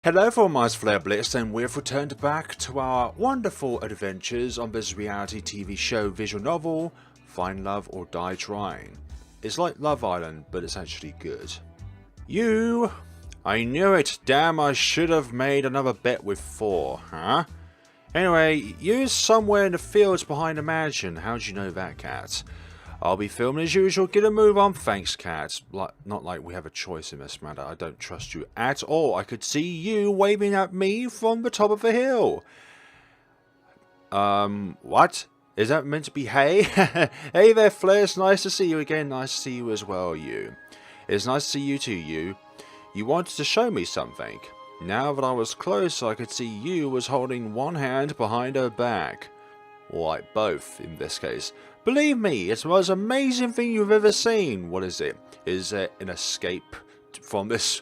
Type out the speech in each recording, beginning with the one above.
Hello for my FlareBlitzed, and we've returned back to our wonderful adventures on this reality TV show visual novel, Find Love or Die Trying. It's like Love Island, but it's actually good. You! I knew it! Damn, I should have made another bet with 4, huh? Anyway, you's somewhere in the fields behind the mansion. How'd you know that, cat? I'll be filming as usual. Get a move on. Thanks, cat. Not like we have a choice in this matter. I don't trust you at all. I could see you waving at me from the top of the hill. What? Is that meant to be hey? Hey there, Flare. It's nice to see you again. Nice to see you as well, you. It's nice to see you too, you. You wanted to show me something. Now that I was close, I could see you was holding one hand behind her back. Like both, in this case. Believe me, it's the most amazing thing you've ever seen. What is it? Is it an escape from this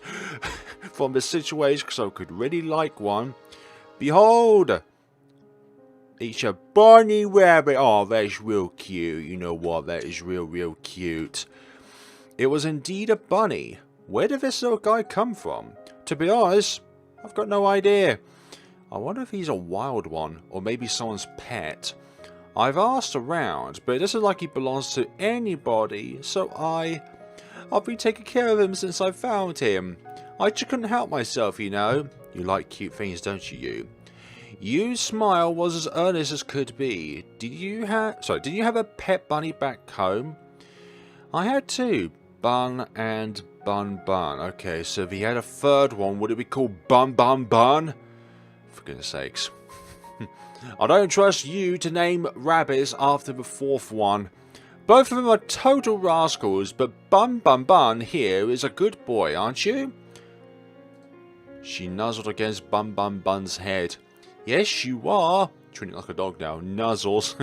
from this situation? Because I could really like one. Behold! It's a bunny rabbit. Oh, that's real cute. You know what? That is real cute. It was indeed a bunny. Where did this little guy come from? To be honest, I've got no idea. I wonder if he's a wild one, or maybe someone's pet. I've asked around, but it doesn't look like he belongs to anybody, so I've been taking care of him since I found him. I just couldn't help myself, you know. You like cute things, don't you? Yu's smile was as earnest as could be. Did you have a pet bunny back home? I had two, Bun and Bun. Okay, so if he had a third one, would it be called Bun? For goodness sakes. I don't trust you to name rabbits after the fourth one. Both of them are total rascals, but Bun here is a good boy, aren't you? She nuzzled against Bun's head. Yes, you are. Treating it like a dog now. Nuzzles.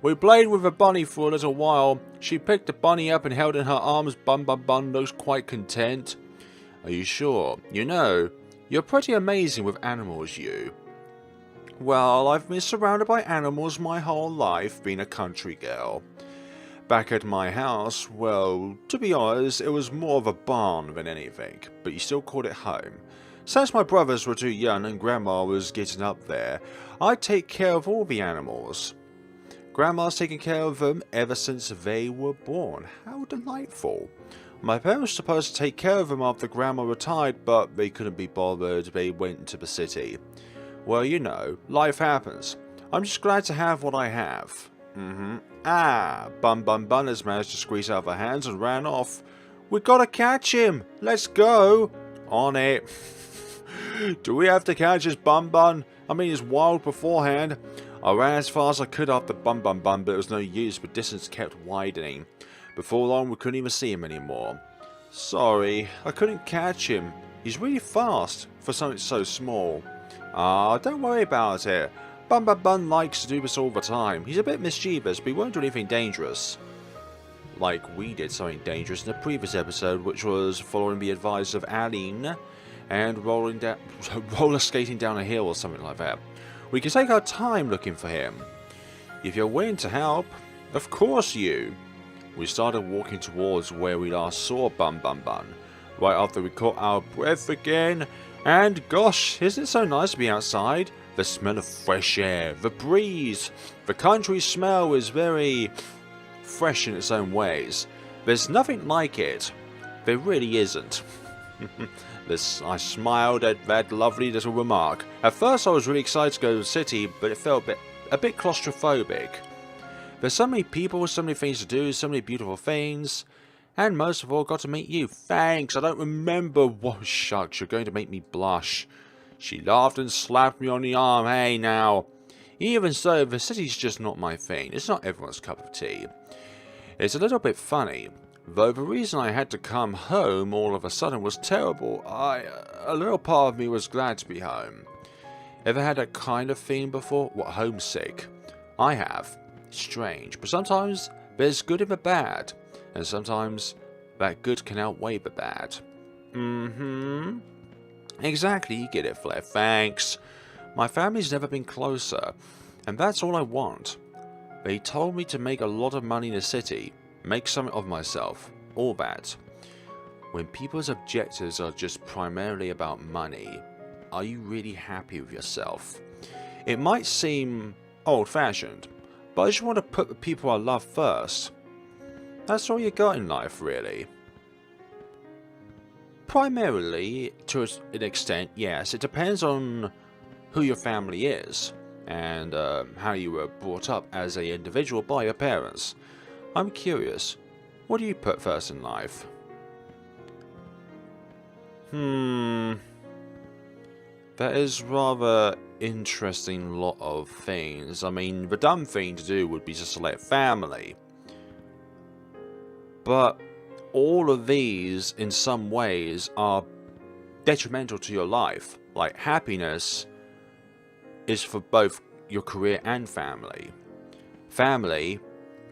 We played with the bunny for a little while. She picked the bunny up and held in her arms. Bun looks quite content. Are you sure? You know, you're pretty amazing with animals, you. Well, I've been surrounded by animals my whole life, being a country girl. Back at my house, well, to be honest, it was more of a barn than anything, but you still called it home. Since my brothers were too young and Grandma was getting up there, I'd take care of all the animals. Grandma's taken care of them ever since they were born. How delightful. My parents were supposed to take care of them after Grandma retired, but they couldn't be bothered. They went to the city. Well, you know, life happens. I'm just glad to have what I have. Bun has managed to squeeze out of her hands and ran off. We gotta catch him. Let's go. On it. Do we have to catch his Bun? I mean, he's wild beforehand. I ran as fast as I could after Bun, but it was no use. The distance kept widening. Before long, we couldn't even see him anymore. Sorry, I couldn't catch him. He's really fast for something so small. Don't worry about it. Bun likes to do this all the time. He's a bit mischievous, but he won't do anything dangerous. Like we did something dangerous in the previous episode, which was following the advice of Auden and roller skating down a hill or something like that. We can take our time looking for him. If you're willing to help, of course you. We started walking towards where we last saw Bun. Right after we caught our breath again. And gosh, isn't it so nice to be outside? The smell of fresh air, the breeze. The country smell is very fresh in its own ways. There's nothing like it. There really isn't. I smiled at that lovely little remark. At first I was really excited to go to the city, but it felt a bit claustrophobic. There's so many people, so many things to do, so many beautiful things. And most of all, got to meet you. Thanks, I don't remember. Whoa, shucks, you're going to make me blush. She laughed and slapped me on the arm. Hey, now. Even so, the city's just not my thing. It's not everyone's cup of tea. It's a little bit funny. Though the reason I had to come home all of a sudden was terrible. A little part of me was glad to be home. Ever had that kind of thing before? What, homesick? I have. Strange, but sometimes there's good in the bad. And sometimes that good can outweigh the bad. Exactly, you get it, Flare. Thanks. My family's never been closer, and that's all I want. They told me to make a lot of money in the city, make something of myself, all that. When people's objectives are just primarily about money, are you really happy with yourself? It might seem old-fashioned, but I just want to put the people I love first. That's all you got in life, really. Primarily, to an extent, yes. It depends on who your family is, and how you were brought up as an individual by your parents. I'm curious, what do you put first in life? That is rather interesting lot of things. I mean, the dumb thing to do would be to select family. But all of these, in some ways, are detrimental to your life. Like, happiness is for both your career and family. Family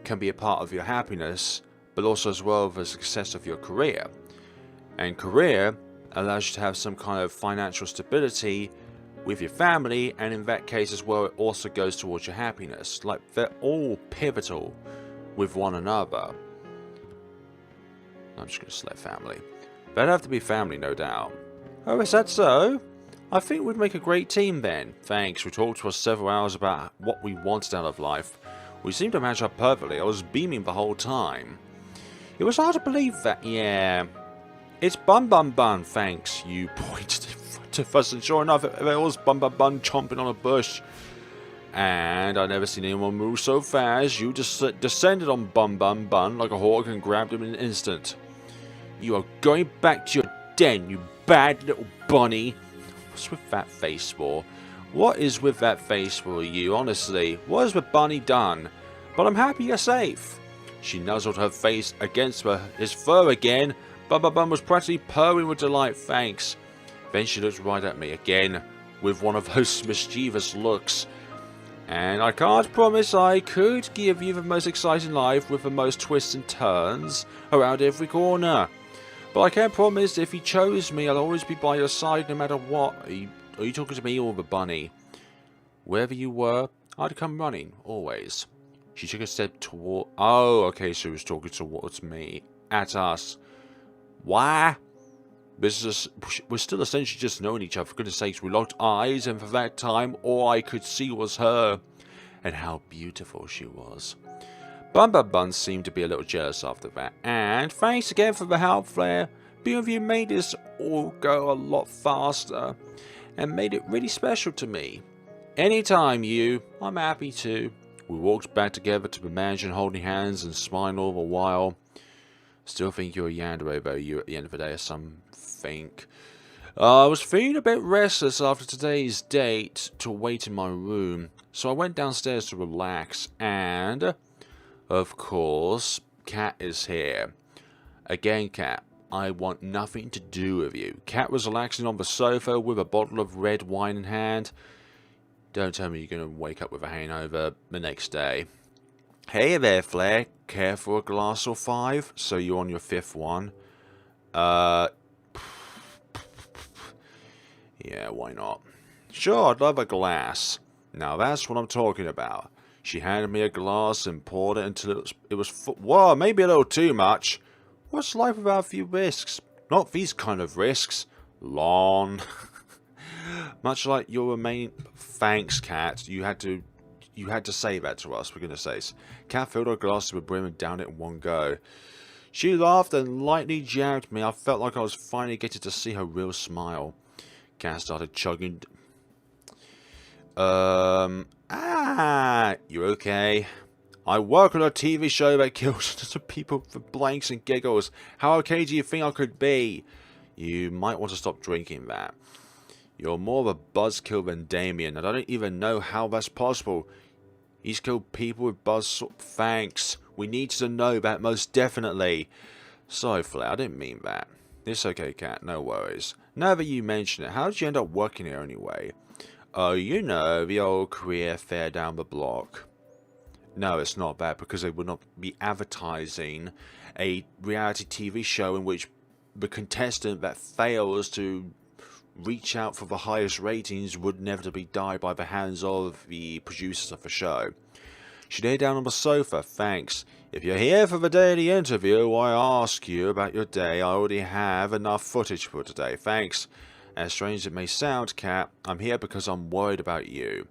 can be a part of your happiness, but also as well the success of your career. And career allows you to have some kind of financial stability with your family, and in that case as well, it also goes towards your happiness. Like, they're all pivotal with one another. I'm just going to select family. That'd have to be family, no doubt. Oh, is that so? I think we'd make a great team then. Thanks, we talked for several hours about what we wanted out of life. We seemed to match up perfectly. I was beaming the whole time. It was hard to believe that, yeah. It's Bun Bun Bun, thanks. You pointed to us, and sure enough, it was Bun Bun Bun chomping on a bush. And I never seen anyone move so fast. You just descended on Bun Bun Bun like a hawk and grabbed him in an instant. You are going back to your den, you bad little bunny. What's with that face for? What is with that face for you, honestly? What has the bunny done? But I'm happy you're safe. She nuzzled her face against his fur again. Bun Bun Bun was practically purring with delight, thanks. Then she looked right at me again, with one of those mischievous looks. And I can't promise I could give you the most exciting life with the most twists and turns around every corner. But I can promise if you chose me, I'll always be by your side no matter what. Are you talking to me or the bunny? Wherever you were, I'd come running, always. She took a step toward... Oh, okay, she was talking towards me. At us. Why? We're still essentially just knowing each other. For goodness sakes, we locked eyes, and for that time, all I could see was her. And how beautiful she was. Bun Bun Bun seemed to be a little jealous after that. And thanks again for the help, Flare. Being with you made this all go a lot faster. And made it really special to me. Anytime, you. I'm happy to. We walked back together to the mansion, holding hands and smiling all the while. Still think you're a yandere, though, you, at the end of the day, or something. I was feeling a bit restless after today's date to wait in my room, so I went downstairs to relax, and, of course, Cat is here. Again, Cat, I want nothing to do with you. Cat was relaxing on the sofa with a bottle of red wine in hand. Don't tell me you're going to wake up with a hangover the next day. Hey there, Flare. Care for a glass or 5? So you're on your 5th one. Yeah, why not? Sure, I'd love a glass. Now that's what I'm talking about. She handed me a glass and poured it until it was full. Whoa, maybe a little too much. What's life without a few risks? Not these kind of risks. Lawn. Much like your remaining... Thanks, Cat. You had to say that to us, for goodness sakes. Cat filled her glass to the brim and downed it in one go. She laughed and lightly jabbed me. I felt like I was finally getting to see her real smile. Cat started chugging. You okay? I work on a TV show that kills people for blanks and giggles. How okay do you think I could be? You might want to stop drinking that. You're more of a buzzkill than Damien, and I don't even know how that's possible. He's killed people with buzz... Thanks. We need to know that most definitely. Sorry, Flare, I didn't mean that. It's okay, Cat, no worries. Now that you mention it, how did you end up working here anyway? Oh, you know, the old career fair down the block. No, it's not bad, because they would not be advertising a reality TV show in which the contestant that fails to reach out for the highest ratings would inevitably die by the hands of the producers of the show. She lay down on the sofa. Thanks. If you're here for the daily interview, I ask you about your day. I already have enough footage for today. Thanks. As strange as it may sound, Cat, I'm here because I'm worried about you.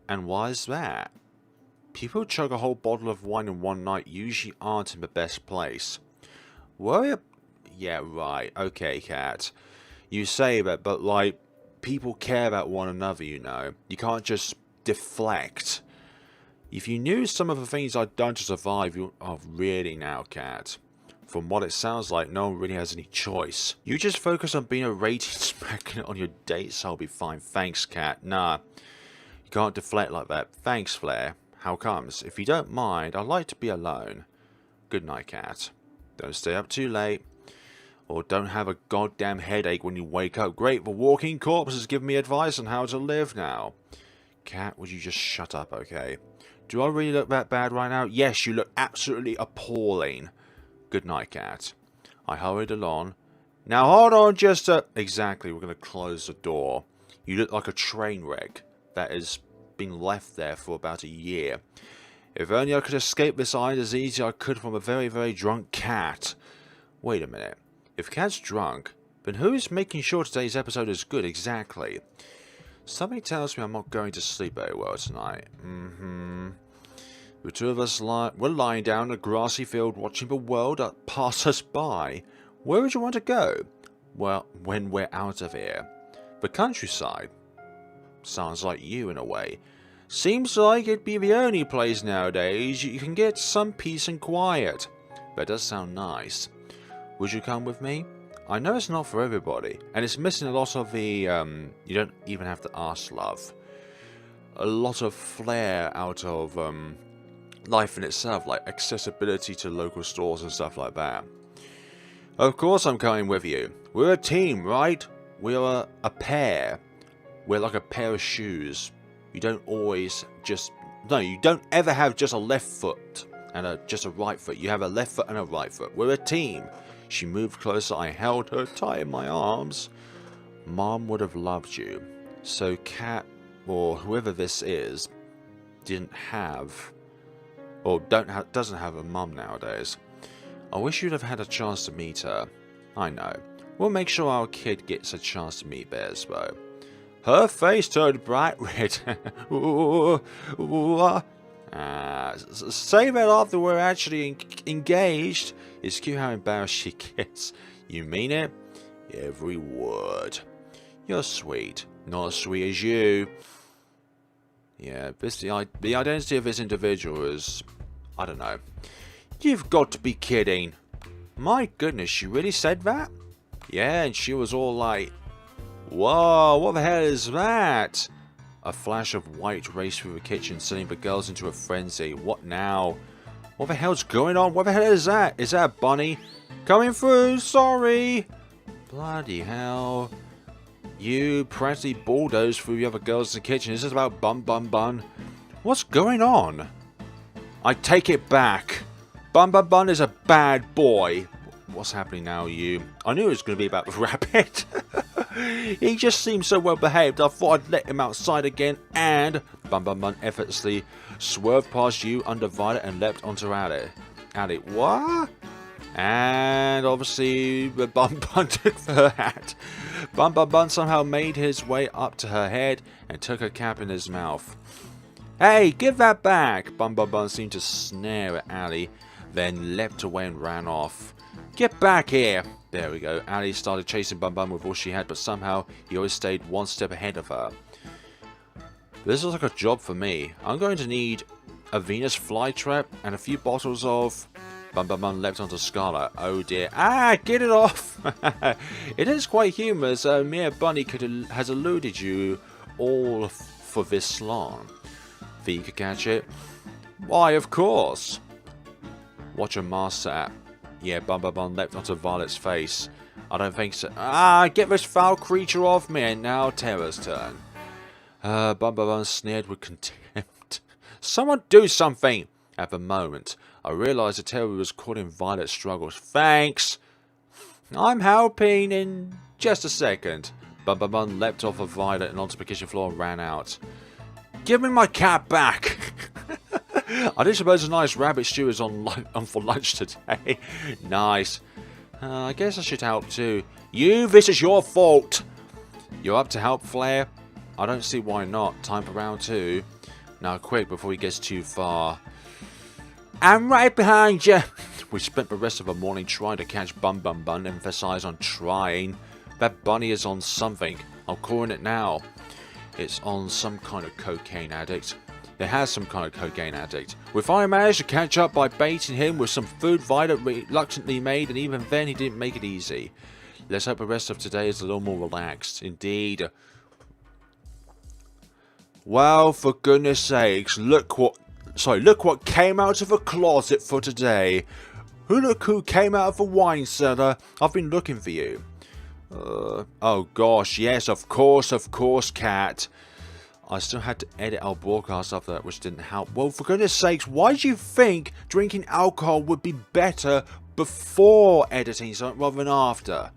And why is that? People who chug a whole bottle of wine in one night usually aren't in the best place. Worry? Yeah, right. Okay, Cat. You say that, but like, people care about one another, you know. You can't just deflect. If you knew some of the things I've done to survive, you are really now, Cat. From what it sounds like, no one really has any choice. You just focus on being a ratings magnet on your dates, I'll be fine. Thanks, Cat. Nah, you can't deflect like that. Thanks, Flare. How comes? If you don't mind, I'd like to be alone. Good night, Cat. Don't stay up too late. Or don't have a goddamn headache when you wake up. Great, the walking corpse has given me advice on how to live now. Cat, would you just shut up, okay? Do I really look that bad right now? Yes, you look absolutely appalling. Good night, Cat. I hurried along. Now hold on just a... Exactly, we're going to close the door. You look like a train wreck that has been left there for about a year. If only I could escape this island as easy as I could from a very, very drunk cat. Wait a minute. If Cat's drunk, then who's making sure today's episode is good exactly? Something tells me I'm not going to sleep very well tonight. The two of us were lying down in a grassy field watching the world pass us by. Where would you want to go? Well, when we're out of here. The countryside. Sounds like you in a way. Seems like it'd be the only place nowadays you can get some peace and quiet. That does sound nice. Would you come with me? I know it's not for everybody, and it's missing a lot of the, you don't even have to ask love. A lot of flair out of, life in itself, like accessibility to local stores and stuff like that. Of course I'm coming with you. We're a team, right? We're a pair. We're like a pair of shoes. You don't always just... No, you don't ever have just a left foot and just a right foot. You have a left foot and a right foot. We're a team. She moved closer. I held her tight in my arms. Mom would have loved you. So Cat, or whoever this is, didn't have... or doesn't have a mum nowadays. I wish you'd have had a chance to meet her. I know. We'll make sure our kid gets a chance to meet Bears, though. Her face turned bright red. Say that after we're actually engaged. It's cute how embarrassed she gets. You mean it? Every word. You're sweet. Not as sweet as you. Yeah, the identity of this individual is... I don't know. You've got to be kidding. My goodness, she really said that? Yeah, and she was all like... Whoa, what the hell is that? A flash of white raced through the kitchen, sending the girls into a frenzy. What now? What the hell's going on? What the hell is that? Is that a bunny? Coming through, sorry. Bloody hell. You practically bulldozed through the other girls in the kitchen. Is this about bun bun bun? What's going on? I take it back. Bun bun bun is a bad boy. What's happening now, you? I knew it was going to be about the rabbit. He just seemed so well behaved. I thought I'd let him outside again, and Bun Bun Bun effortlessly swerved past you under Violet and leapt onto Allie. Allie, what? And obviously the Bun Bun took her hat. Bun Bun Bun somehow made his way up to her head and took her cap in his mouth. Hey, give that back! Bun Bun Bun seemed to snare at Allie, then leapt away and ran off. Get back here! There we go. Allie started chasing Bun Bun with all she had, but somehow he always stayed one step ahead of her. This looks like a job for me. I'm going to need a Venus flytrap and a few bottles of... Bun Bun Bun leapt onto Scarlet. Oh dear. Ah, get it off! It is quite humorous. Mere Bunny has eluded you all for this long. Think you could catch it? Why, of course. Watch a master at. Yeah, Bun Bun Bun leapt onto Violet's face. I don't think so. Ah, get this foul creature off me, and now Terra's turn. Bun Bun Bun sneered with contempt. Someone do something! At the moment, I realised that Terra was caught in Violet's struggles. Thanks! I'm helping in just a second. Bun Bun Bun leapt off of Violet and onto the kitchen floor and ran out. Give me my cat back! I do suppose a nice rabbit stew is on for lunch today. Nice. I guess I should help too. You, this is your fault. You're up to help, Flare? I don't see why not. Time for round 2. Now quick before he gets too far. I'm right behind you. We spent the rest of the morning trying to catch Bun Bun Bun. Emphasize on trying. That bunny is on something. I'm calling it now. It's on some kind of cocaine addict. It has some kind of cocaine addict. We finally managed to catch up by baiting him with some food Violet reluctantly made, and even then he didn't make it easy. Let's hope the rest of today is a little more relaxed. Indeed. Well, for goodness sakes, look what came out of the closet for today. Look who came out of the wine cellar. I've been looking for you. Oh gosh, yes, of course, Cat. I still had to edit our broadcast after that, which didn't help. Well, for goodness sakes, why do you think drinking alcohol would be better before editing something rather than after?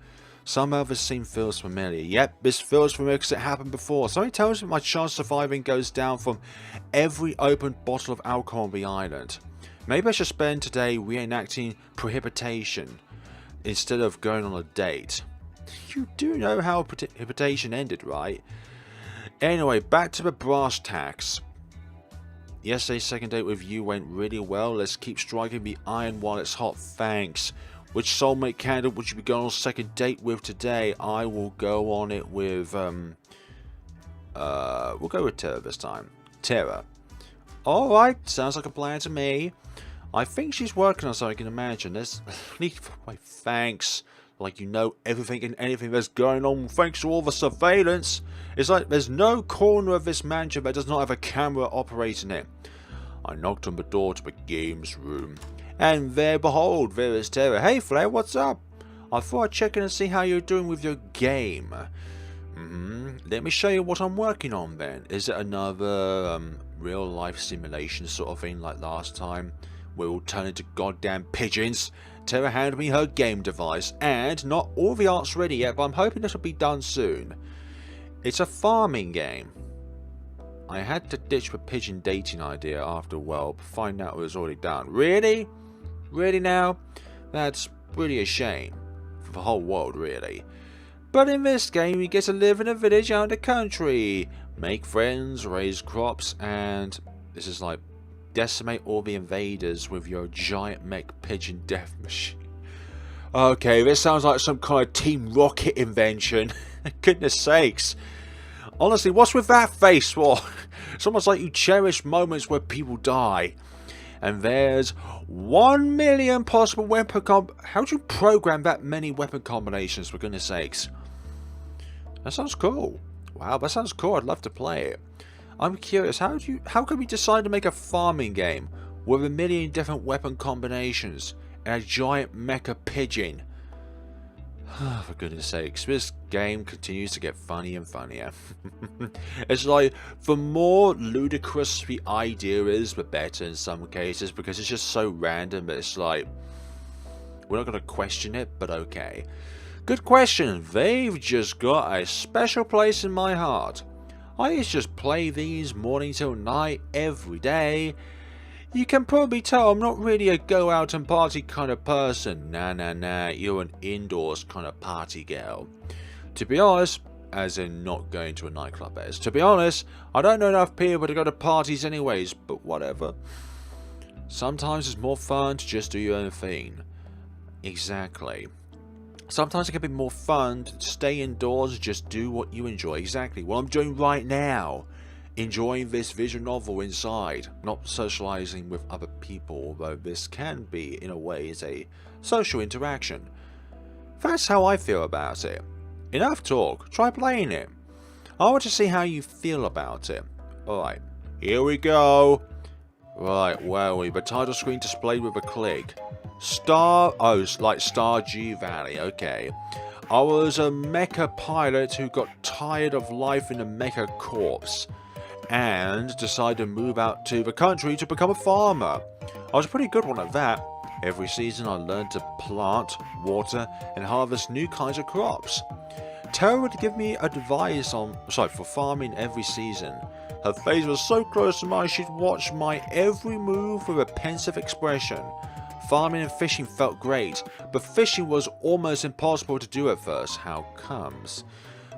Somehow this scene feels familiar. Yep, this feels familiar because it happened before. Something tells me my chance of surviving goes down from every opened bottle of alcohol on the island. Maybe I should spend today reenacting prohibition instead of going on a date. You do know how prohibition ended, right? Anyway, back to the brass tacks. Yesterday's second date with you went really well. Let's keep striking the iron while it's hot. Thanks. Which soulmate candidate would you be going on a second date with today? I will go on it with, we'll go with Terra this time. Terra. Alright, sounds like a plan to me. I think she's working on something, I can imagine. There's thanks. Like you know everything and anything that's going on thanks to all the surveillance. It's like there's no corner of this mansion that does not have a camera operating it. I knocked on the door to the games room. And there, behold, there is Terra. Hey, Flare, what's up? I thought I'd check in and see how you're doing with your game. Let me show you what I'm working on then. Is it another real-life simulation sort of thing like last time? We'll all turn into goddamn pigeons. Terra handed me her game device, and not all the art's ready yet, but I'm hoping it'll be done soon. It's a farming game. I had to ditch the pigeon dating idea after a while, but find out it was already done. Really? Really now? That's really a shame. For the whole world, really. But in this game, you get to live in a village out in the country, make friends, raise crops, and this is like decimate all the invaders with your giant mech pigeon death machine. Okay, this sounds like some kind of Team Rocket invention. Goodness sakes. Honestly, what's with that face for? It's almost like you cherish moments where people die. And there's 1 million possible weapon How do you program that many weapon combinations, for goodness sakes? That sounds cool. Wow, that sounds cool. I'd love to play it. I'm curious, how can we decide to make a farming game with 1 million different weapon combinations and a giant mecha pigeon? For goodness sakes, this game continues to get funnier and funnier. It's like, the more ludicrous the idea is, the better in some cases, because it's just so random that it's like, we're not going to question it, but okay. Good question. They've just got a special place in my heart. I used to just play these morning till night every day. You can probably tell I'm not really a go out and party kind of person. Nah, you're an indoors kind of party girl. To be honest, as in not going to a nightclub as. To be honest, I don't know enough people to go to parties anyways, but whatever. Sometimes it's more fun to just do your own thing. Exactly. Sometimes it can be more fun to stay indoors and just do what you enjoy. Exactly what I'm doing right now. Enjoying this visual novel inside, not socializing with other people, although this can be, in a way, is a social interaction. That's how I feel about it. Enough talk, try playing it. I want to see how you feel about it. Alright, here we go. Right, where are we? The title screen displayed with a click. Like Stardew Valley, okay. I was a mecha pilot who got tired of life in a mecha corpse and decided to move out to the country to become a farmer. I was a pretty good one at that. Every season I learned to plant, water, and harvest new kinds of crops. Terra would give me advice for farming every season. Her face was so close to mine she'd watch my every move with a pensive expression. Farming and fishing felt great, but fishing was almost impossible to do at first. How comes?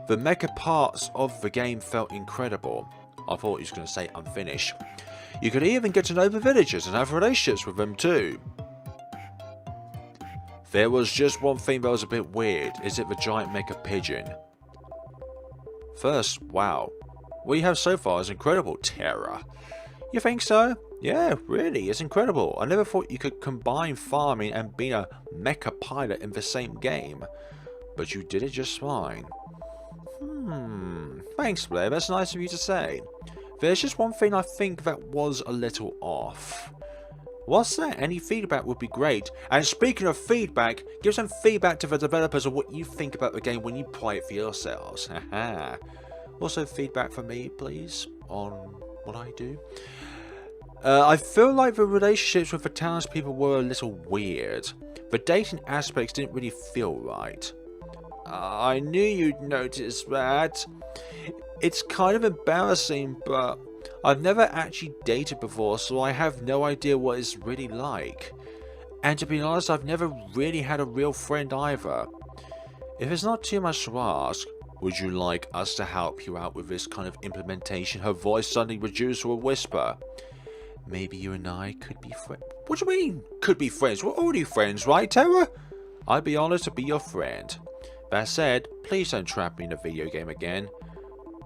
The mecha parts of the game felt incredible. I thought he was going to say unfinished. You could even get to know the villagers and have relationships with them too. There was just one thing that was a bit weird. Is it the giant mecha pigeon? First, wow. What you have so far is incredible, Terra. You think so? Yeah, really, it's incredible. I never thought you could combine farming and being a mecha pilot in the same game. But you did it just fine. Thanks, Blair. That's nice of you to say. There's just one thing I think that was a little off. What's that? Any feedback would be great. And speaking of feedback, give some feedback to the developers of what you think about the game when you play it for yourselves. Haha. Also feedback for me, please, on what I do. I feel like the relationships with the townspeople were a little weird. The dating aspects didn't really feel right. I knew you'd notice that. It's kind of embarrassing, but I've never actually dated before, so I have no idea what it's really like. And to be honest, I've never really had a real friend either. If it's not too much to ask, would you like us to help you out with this kind of implementation? Her voice suddenly reduced to a whisper. Maybe you and I could be friends. What do you mean, could be friends? We're already friends, right, Terra? I'd be honoured to be your friend. That said, please don't trap me in a video game again.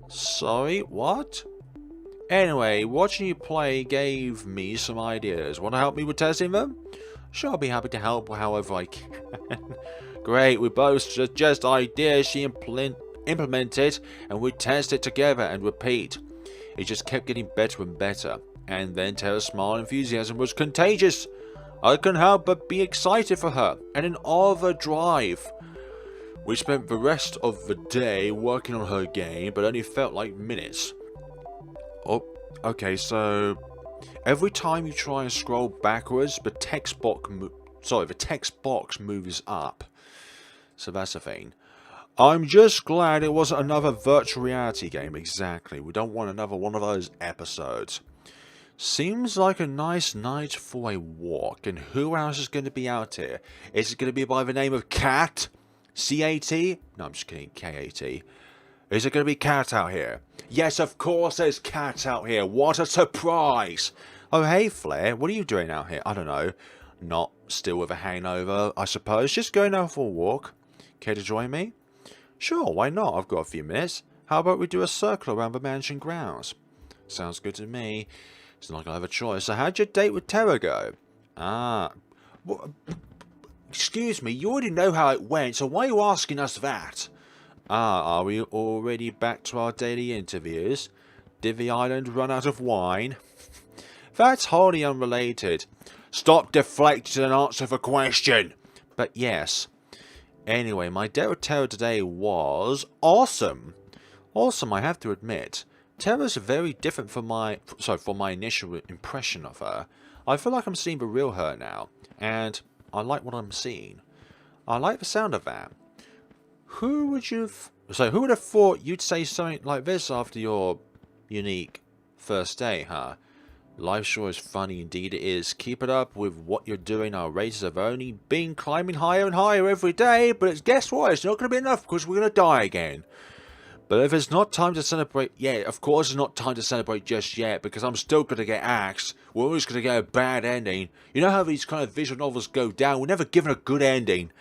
Sorry, what? Anyway, watching you play gave me some ideas. Want to help me with testing them? Sure, I'll be happy to help however I can. Great, we both suggest ideas she implemented, and we test it together and repeat. It just kept getting better and better. And then Terra's smile and enthusiasm was contagious. I couldn't help but be excited for her, and in awe of her drive. We spent the rest of the day working on her game, but only felt like minutes. Oh, okay, so every time you try and scroll backwards, the text box moves up. So that's the thing. I'm just glad it wasn't another virtual reality game. Exactly. We don't want another one of those episodes. Seems like a nice night for a walk. And who else is going to be out here? Is it going to be by the name of Cat? C-A-T? No, I'm just kidding. K-A-T. Is it going to be Cat out here? Yes, of course there's Cat out here. What a surprise. Oh, hey, Flare. What are you doing out here? I don't know. Not still with a hangover, I suppose. Just going out for a walk. Care to join me? Sure, why not? I've got a few minutes. How about we do a circle around the mansion grounds? Sounds good to me. It's not like I have a choice. So how'd your date with Terra go? What? Excuse me, you already know how it went, so why are you asking us that? Are we already back to our daily interviews? Did the island run out of wine? That's wholly unrelated. Stop deflecting and answer the question. But yes. Anyway, my date with Terra today was awesome. Awesome, I have to admit. Terra's very different from my initial impression of her. I feel like I'm seeing the real her now, and I like what I'm seeing. I like the sound of that. Who would have thought you'd say something like this after your unique first day, huh? Life sure is funny, indeed it is. Keep it up with what you're doing. Our races have only been climbing higher and higher every day, but guess what? It's not going to be enough because we're going to die again. But if it's not time to celebrate yet, of course it's not time to celebrate just yet, because I'm still going to get axed. We're always going to get a bad ending. You know how these kind of visual novels go down? We're never given a good ending.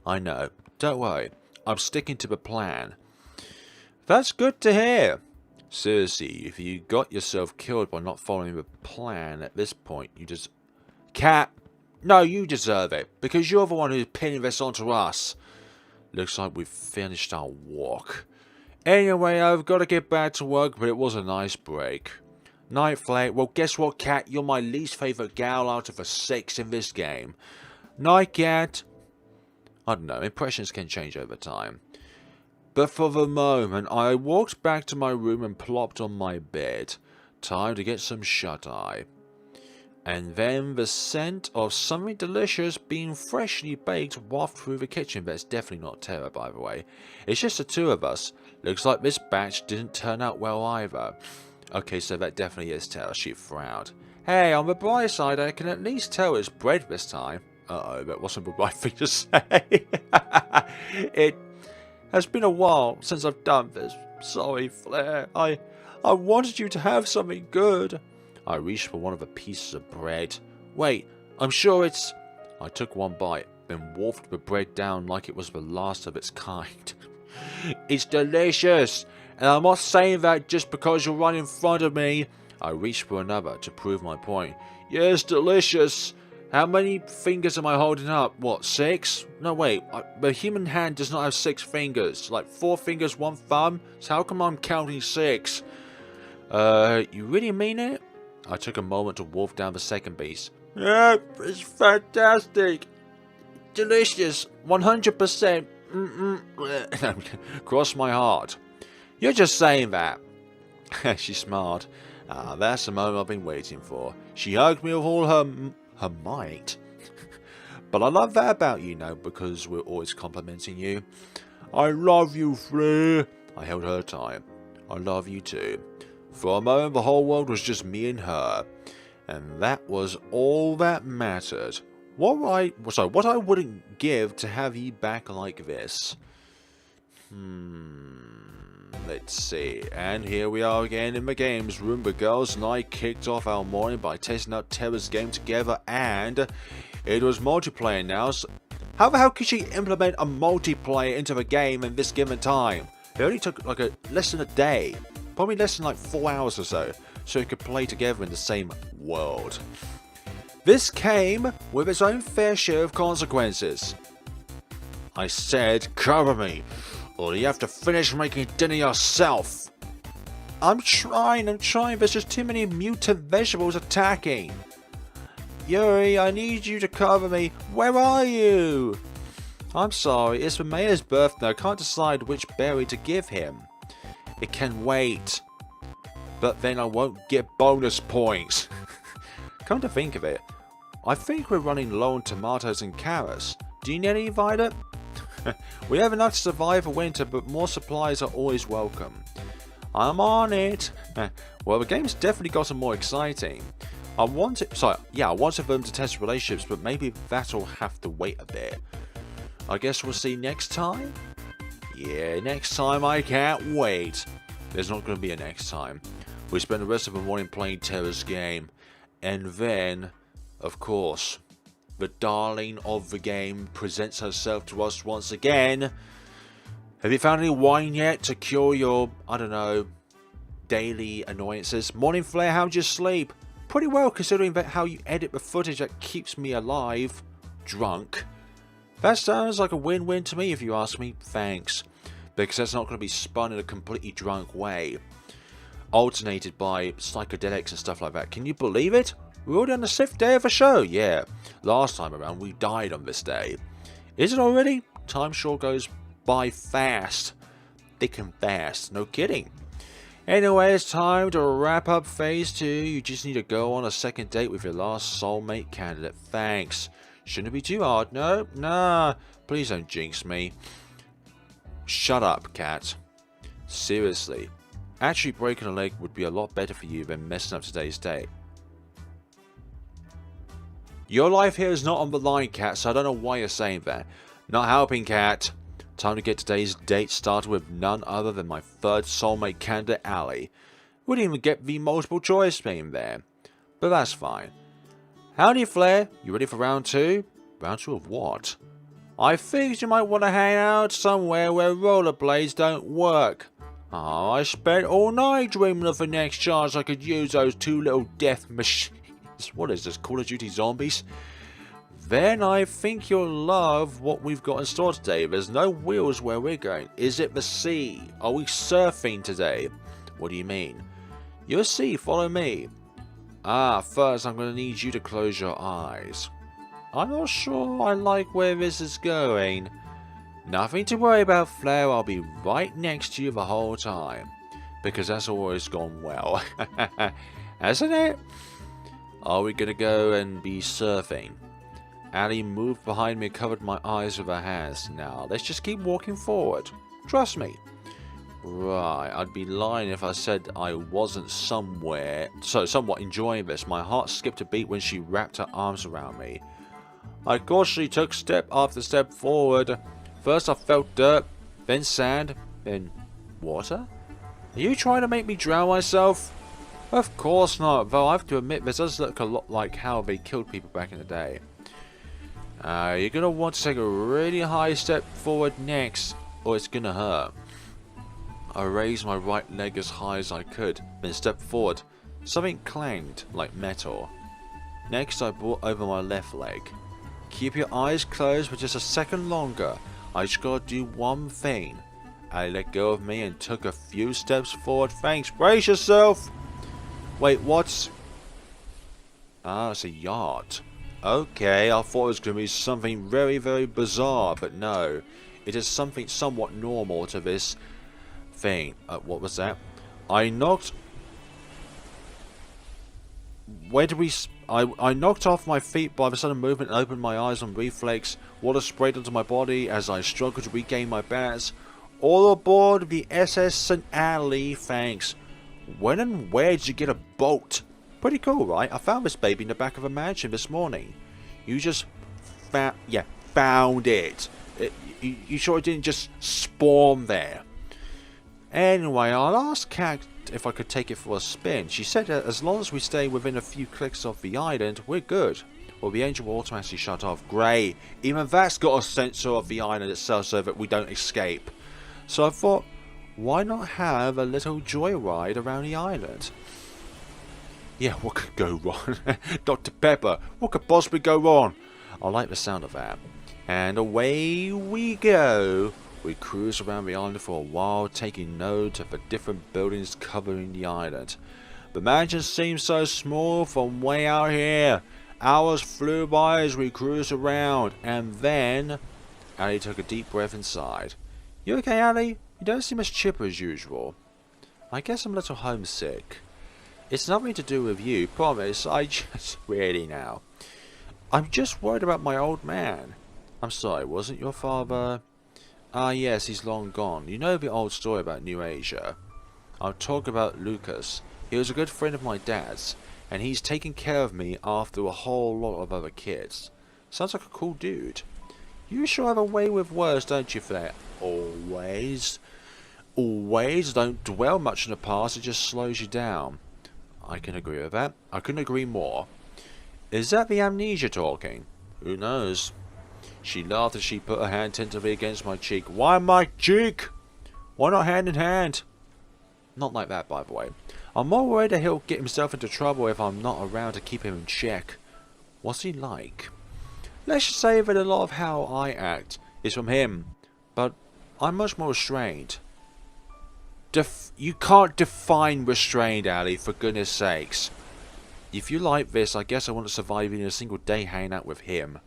I know. Don't worry. I'm sticking to the plan. That's good to hear. Seriously, if you got yourself killed by not following the plan at this point, you just... Cat! No, you deserve it, because you're the one who's pinning this onto us. Looks like we've finished our walk. Anyway, I've got to get back to work, but it was a nice break. Night, Flake. Well, guess what, Cat? You're my least favourite gal out of the 6 in this game. Night, Cat. I don't know, impressions can change over time. But for the moment, I walked back to my room and plopped on my bed. Time to get some shut-eye. And then the scent of something delicious being freshly baked wafted through the kitchen. That's definitely not Terra, by the way. It's just the two of us. Looks like this batch didn't turn out well either. Okay, so that definitely is Terra. She frowned. Hey, on the bright side, I can at least tell it's bread this time. Uh-oh, that wasn't the right thing to say. It's been a while since I've done this. Sorry, Flare. I wanted you to have something good. I reached for one of the pieces of bread. Wait, I'm sure it's... I took one bite, then wolfed the bread down like it was the last of its kind. It's delicious, and I'm not saying that just because you're right in front of me. I reached for another to prove my point. Yes, delicious. How many fingers am I holding up? What, 6? No, wait. The human hand does not have 6 fingers. Like 4 fingers, 1 thumb. So how come I'm counting 6? You really mean it? I took a moment to wolf down the second piece. Yeah, it's fantastic. Delicious. 100%. Cross my heart. You're just saying that. She smiled. That's the moment I've been waiting for. She hugged me with all her might. But I love that about you now, because we're always complimenting you. I love you, Flare. I held her tight. I love you too. For a moment the whole world was just me and her. And that was all that mattered. What I wouldn't give to have you back like this. Let's see. And here we are again in the games room. The girls and I kicked off our morning by testing out Terra's game together, and it was multiplayer now. So how the hell could she implement a multiplayer into the game in this given time? It only took like less than a day. Probably less than like 4 hours or so we could play together in the same world. This came with its own fair share of consequences. I said, cover me, or you have to finish making dinner yourself. I'm trying, there's just too many mutant vegetables attacking. Yui, I need you to cover me. Where are you? I'm sorry, it's the mayor's birthday. I can't decide which berry to give him. It can wait. But then I won't get bonus points. Come to think of it, I think we're running low on tomatoes and carrots. Do you need any, Violet? We have enough to survive a winter, but more supplies are always welcome. I'm on it. Well, the game's definitely gotten more exciting. I wanted them to test relationships, but maybe that'll have to wait a bit. I guess we'll see next time? Yeah, next time. I can't wait. There's not going to be a next time. We spend the rest of the morning playing Terra's game. And then, of course, the darling of the game presents herself to us once again. Have you found any wine yet to cure your, I don't know, daily annoyances? Morning, Flare, how'd you sleep? Pretty well, considering that how you edit the footage that keeps me alive. Drunk. That sounds like a win-win to me, if you ask me. Thanks. Because that's not going to be spun in a completely drunk way. Alternated by psychedelics and stuff like that. Can you believe it? We're already on the 6th day of the show. Yeah. Last time around, we died on this day. Is it already? Time sure goes by fast. Thick and fast. No kidding. Anyway, it's time to wrap up phase 2. You just need to go on a second date with your last soulmate candidate. Thanks. Shouldn't it be too hard? No, nah. Please don't jinx me. Shut up, cat. Seriously. Actually breaking a leg would be a lot better for you than messing up today's date. Your life here is not on the line, cat, so I don't know why you're saying that. Not helping, cat. Time to get today's date started with none other than my third soulmate candidate, Allie. We didn't even get the multiple choice theme there. But that's fine. Howdy, Flare. You ready for round 2? Round 2 of what? I figured you might want to hang out somewhere where rollerblades don't work. Oh, I spent all night dreaming of the next chance I could use those 2 little death machines. What is this, Call of Duty Zombies? Then I think you'll love what we've got in store today. There's no wheels where we're going. Is it the sea? Are we surfing today? What do you mean? You'll see, follow me. First I'm going to need you to close your eyes. I'm not sure I like where this is going. Nothing to worry about, Flare. I'll be right next to you the whole time. Because that's always gone well. Hasn't it? Are we going to go and be surfing? Allie moved behind me and covered my eyes with her hands. Now, let's just keep walking forward. Trust me. Right, I'd be lying if I said I wasn't somewhat enjoying this. My heart skipped a beat when she wrapped her arms around me. I cautiously took step after step forward. First I felt dirt, then sand, then water? Are you trying to make me drown myself? Of course not, though I have to admit this does look a lot like how they killed people back in the day. You're going to want to take a really high step forward next, or it's going to hurt. I raised my right leg as high as I could, then stepped forward. Something clanged like metal. Next I brought over my left leg. Keep your eyes closed for just a second longer. I just gotta do one thing. I let go of me and took a few steps forward. Thanks. Brace yourself! Wait, what's... Ah, it's a yacht. Okay, I thought it was going to be something very, very bizarre, but no. It is something somewhat normal to this thing. What was that? I knocked... Where did we... I knocked off my feet by the sudden movement and opened my eyes on reflex. Water sprayed onto my body as I struggled to regain my balance. All aboard the SS St. Allie, thanks. When and where did you get a boat? Pretty cool, right? I found this baby in the back of a mansion this morning. You just found it. You sure it didn't just spawn there? Anyway, I'll ask Kat if I could take it for a spin. She said that as long as we stay within a few clicks of the island, we're good. Well, the engine will automatically shut off. Great. Even that's got a sensor of the island itself so that we don't escape. So I thought, why not have a little joyride around the island? Yeah, what could go wrong? Dr. Pepper, what could possibly go wrong? I like the sound of that. And away we go. We cruise around the island for a while, taking note of the different buildings covering the island. The mansion seems so small from way out here. Hours flew by as we cruised around, and then... Allie took a deep breath and sighed. You okay, Allie? You don't seem as chipper as usual. I guess I'm a little homesick. It's nothing to do with you, promise. I just... Really now. I'm just worried about my old man. I'm sorry, wasn't your father... Ah yes, he's long gone. You know the old story about New Asia. I'll talk about Lucas. He was a good friend of my dad's, and he's taken care of me after a whole lot of other kids. Sounds like a cool dude. You sure have a way with words, don't you, Flare? Always. Always. Don't dwell much in the past, it just slows you down. I can agree with that. I couldn't agree more. Is that the amnesia talking? Who knows? She laughed as she put her hand tentatively against my cheek. Why my cheek? Why not hand in hand? Not like that, by the way. I'm more worried that he'll get himself into trouble if I'm not around to keep him in check. What's he like? Let's just say that a lot of how I act is from him, but I'm much more restrained. You can't define restrained, Allie, for goodness sakes. If you like this, I guess I want to survive in a single day hanging out with him.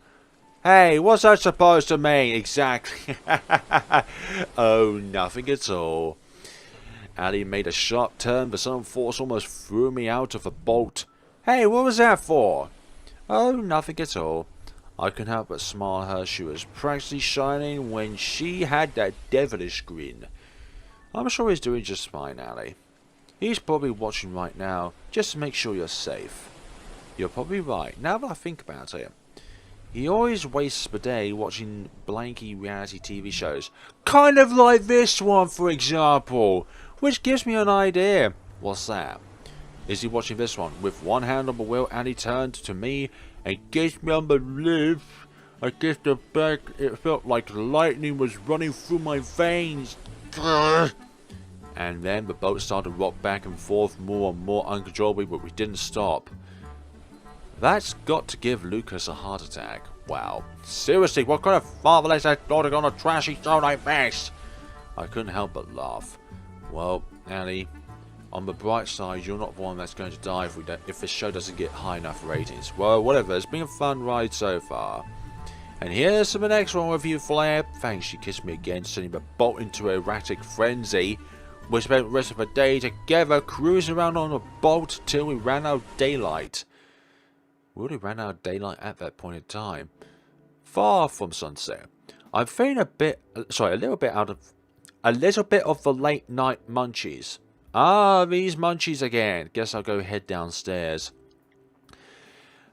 Hey, what's that supposed to mean? Exactly. Oh, nothing at all. Allie made a sharp turn, but some force almost threw me out of the boat. Hey, what was that for? Oh, nothing at all. I couldn't help but smile at her. She was practically shining when she had that devilish grin. I'm sure he's doing just fine, Allie. He's probably watching right now, just to make sure you're safe. You're probably right, now that I think about it. He always wastes the day watching blanky reality TV shows. Kind of like this one, for example. Which gives me an idea. What's that? Is he watching this one? With one hand on the wheel, Annie turned to me and gazed me on the lips. I kissed her back. It felt like lightning was running through my veins. And then the boat started to rock back and forth more and more uncontrollably, but we didn't stop. That's got to give Lucas a heart attack. Wow. Seriously, what kind of father lets their daughter go on a trashy show like this? I couldn't help but laugh. Well, Allie, on the bright side, you're not the one that's going to die if this show doesn't get high enough ratings. Well, whatever, it's been a fun ride so far. And here's the next one with you, Flare. Thanks, she kissed me again, sending the boat into erratic frenzy. We spent the rest of the day together, cruising around on a boat till we ran out of daylight. We already ran out of daylight at that point in time. Far from sunset. I'm feeling a little bit of the late night munchies. Ah, these munchies again. Guess I'll go head downstairs.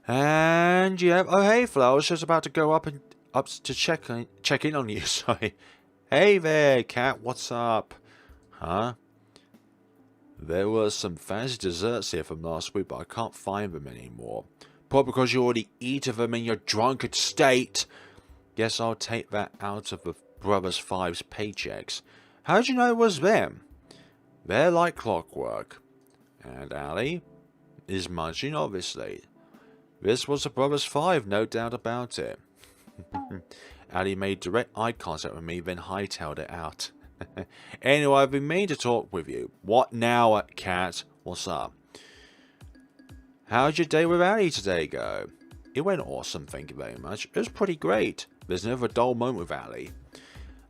And yeah, oh hey Flo, I was just about to go up to check in on you. Sorry. Hey there, Cat, what's up? Huh? There were some fancy desserts here from last week, but I can't find them anymore. Probably because you already eaten them in your drunken state. Guess I'll take that out of the Brothers Five's paychecks. How'd you know it was them? They're like clockwork. And Allie is munching, obviously. This was the Brothers Five, no doubt about it. Allie made direct eye contact with me, then hightailed it out. Anyway, I've been meaning to talk with you. What now, Cat? What's up? How'd your day with Allie today go? It went awesome, thank you very much. It was pretty great. There's never a dull moment with Allie.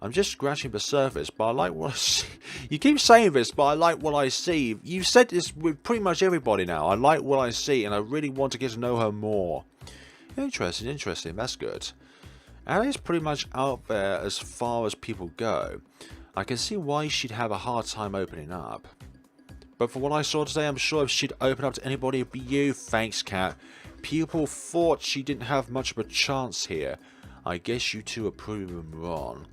I'm just scratching the surface, but I like what I see. You keep saying this, but I like what I see. You've said this with pretty much everybody now. I like what I see, and I really want to get to know her more. Interesting. That's good. Allie's pretty much out there as far as people go. I can see why she'd have a hard time opening up. But for what I saw today, I'm sure if she'd open up to anybody, it'd be you. Thanks, Cat. People thought she didn't have much of a chance here. I guess you two are proving them wrong.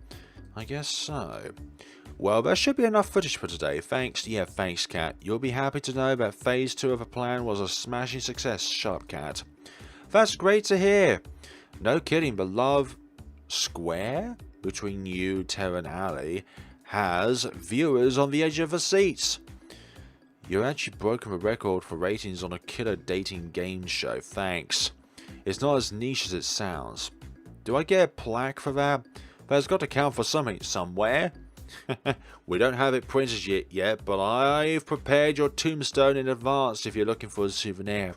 I guess so. Well, there should be enough footage for today. Thanks. Yeah, thanks, Cat. You'll be happy to know that Phase 2 of the plan was a smashing success. Shut up, Cat. That's great to hear. No kidding, the love square between you, Terra, and Allie has viewers on the edge of their seats. You're actually broken the record for ratings on a killer dating game show. Thanks. It's not as niche as it sounds. Do I get a plaque for that? That's got to count for something somewhere. We don't have it printed yet, but I've prepared your tombstone in advance if you're looking for a souvenir.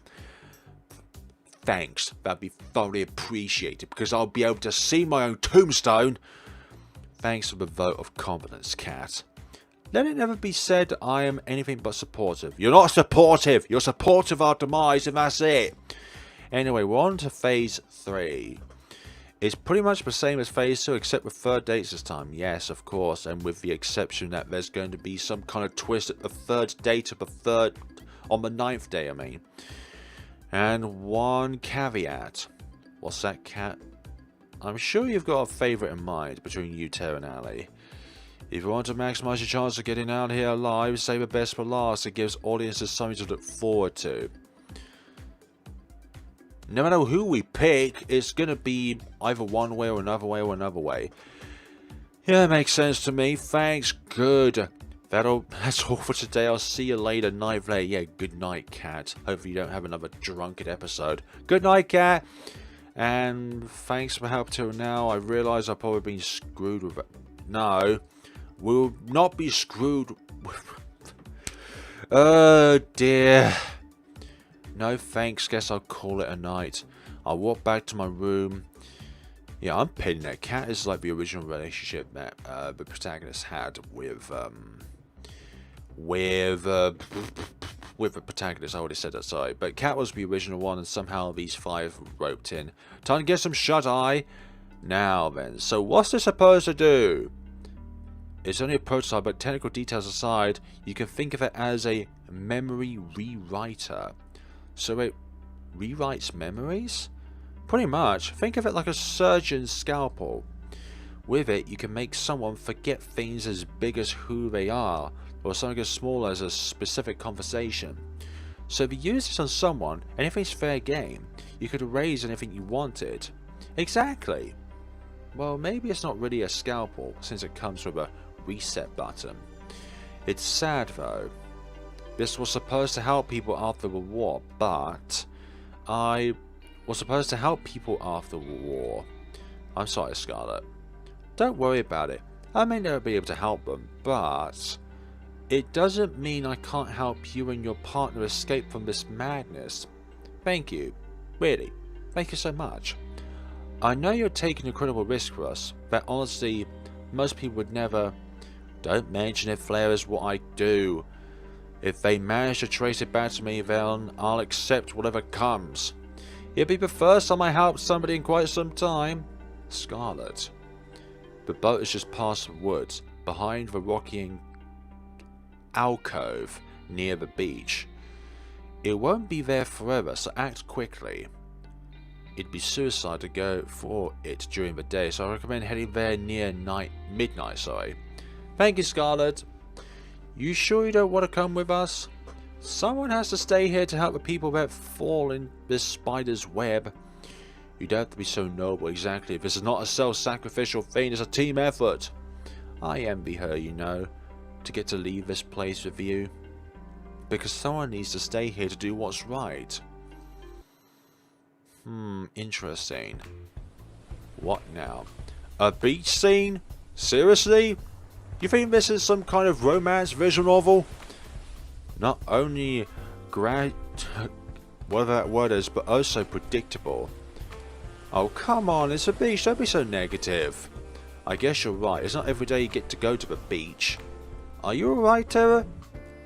Thanks, that'd be thoroughly appreciated because I'll be able to see my own tombstone. Thanks for the vote of confidence, Cat. Let it never be said I am anything but supportive. You're not supportive. You're supportive of our demise, and that's it. Anyway, we're on to Phase 3. It's pretty much the same as Phase 2, except with third dates this time. Yes, of course, and with the exception that there's going to be some kind of twist at the third date of on the 9th day, I mean. And one caveat. What's that, Cat? I'm sure you've got a favourite in mind between you, Terra, and Allie. If you want to maximise your chance of getting out here alive, save the best for last. It gives audiences something to look forward to. No matter who we pick, it's going to be either one way or another way or another way. Yeah, makes sense to me. Thanks. Good. That's all for today. I'll see you later. Night later. Yeah, good night, Cat. Hopefully you don't have another drunken episode. Good night, Cat. And thanks for help till now. I realise I've probably been screwed with it. No. We'll not be screwed with... Oh, dear. No thanks, guess I'll call it a night. I'll walk back to my room. Yeah, I'm pitting that. Cat is like the original relationship that the protagonist had with the protagonist. I already said that, sorry. But Cat was the original one, and somehow these five roped in. Time to get some shut-eye. Now then, so what's this supposed to do? It's only a prototype, but technical details aside, you can think of it as a memory rewriter. So it rewrites memories? Pretty much. Think of it like a surgeon's scalpel. With it, you can make someone forget things as big as who they are, or something as small as a specific conversation. So if you use this on someone, anything's fair game. You could erase anything you wanted. Exactly. Well, maybe it's not really a scalpel, since it comes with a reset button. It's sad though. This was supposed to help people after the war, but I was supposed to help people after the war. I'm sorry, Scarlet. Don't worry about it. I may never be able to help them, but it doesn't mean I can't help you and your partner escape from this madness. Thank you. Really. Thank you so much. I know you're taking an incredible risk for us, but honestly, most people would never... Don't mention it, Flare, is what I do. If they manage to trace it back to me, then I'll accept whatever comes. It'll be the first time I helped somebody in quite some time. Scarlet. The boat is just past the woods, behind the rocky alcove near the beach. It won't be there forever, so act quickly. it'd be suicide to go for it during the day, so I recommend heading there near midnight. Sorry. Thank you, Scarlet. You sure you don't want to come with us? Someone has to stay here to help the people that fall in this spider's web. You don't have to be so noble, exactly. This is not a self-sacrificial thing, it's a team effort. I envy her, you know, to get to leave this place with you. Because someone needs to stay here to do what's right. Interesting. What now? A beach scene? Seriously? You think this is some kind of romance visual novel? Not only whatever that word is, but also predictable. Oh, come on, it's a beach, don't be so negative. I guess you're right, it's not every day you get to go to the beach. Are you alright, Terra?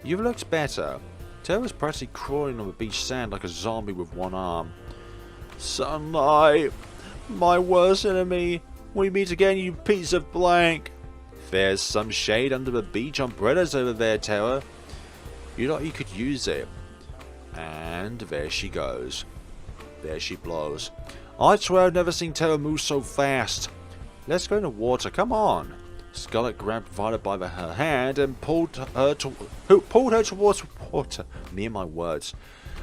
You've looked better. Terra's practically crawling on the beach sand like a zombie with one arm. Sunlight, my worst enemy. We meet again, you piece of blank. There's some shade under the beach umbrellas over there, Terra. You thought you could use it. And there she goes. There she blows. I swear I've never seen Terra move so fast. Let's go in the water, come on. Scarlet grabbed Violet by her hand and pulled her towards water. Me and my words.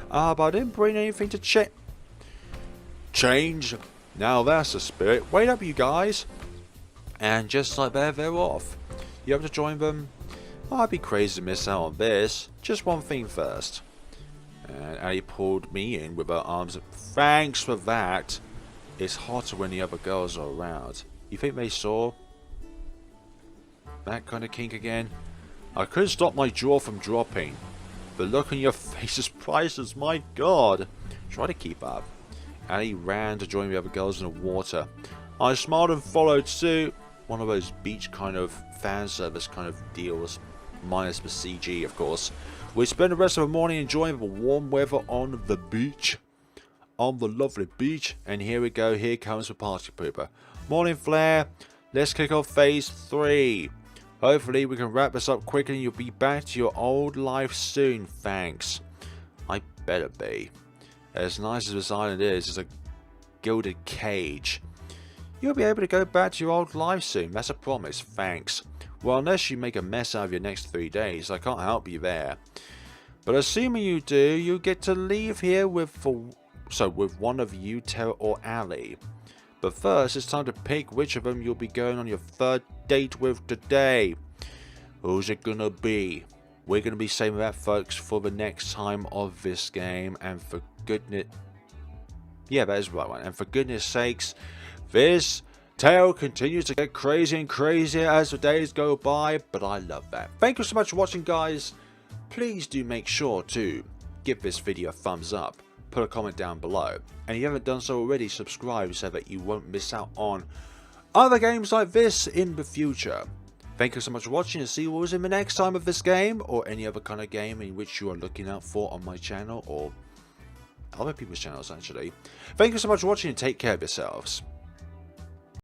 But I didn't bring anything to change. Now that's the spirit. Wait up, you guys. And just like that, they're off. You have to join them? I'd be crazy to miss out on this. Just one thing first. And Allie pulled me in with her arms. Thanks for that. It's hotter when the other girls are around. You think they saw that kind of kink again? I couldn't stop my jaw from dropping. The look on your face is priceless, my god. Try to keep up. Allie ran to join the other girls in the water. I smiled and followed suit. One of those beach kind of fan service kind of deals, minus the CG, of course. We spent the rest of the morning enjoying the warm weather on the beach. On the lovely beach. And here we go, here comes the party pooper. Morning, Flare. Let's kick off phase 3. Hopefully we can wrap this up quickly and you'll be back to your old life soon, thanks. I better be. As nice as this island is, it's a gilded cage. You'll be able to go back to your old life soon, that's a promise, thanks. Well, unless you make a mess out of your next 3 days, I can't help you there. But assuming you do, you'll get to leave here with one of you, Terra or Allie. But first, it's time to pick which of them you'll be going on your 3rd date with today. Who's it gonna be? We're gonna be saving that, folks, for the next time of this game, and for goodness... Yeah, that is the right one. And for goodness sakes, this tale continues to get crazier and crazier as the days go by, but I love that. Thank you so much for watching, guys. Please do make sure to give this video a thumbs up, put a comment down below, and if you haven't done so already, subscribe so that you won't miss out on other games like this in the future. Thank you so much for watching, and see you all in the next time of this game, or any other kind of game in which you are looking out for on my channel, or other people's channels actually. Thank you so much for watching, and take care of yourselves.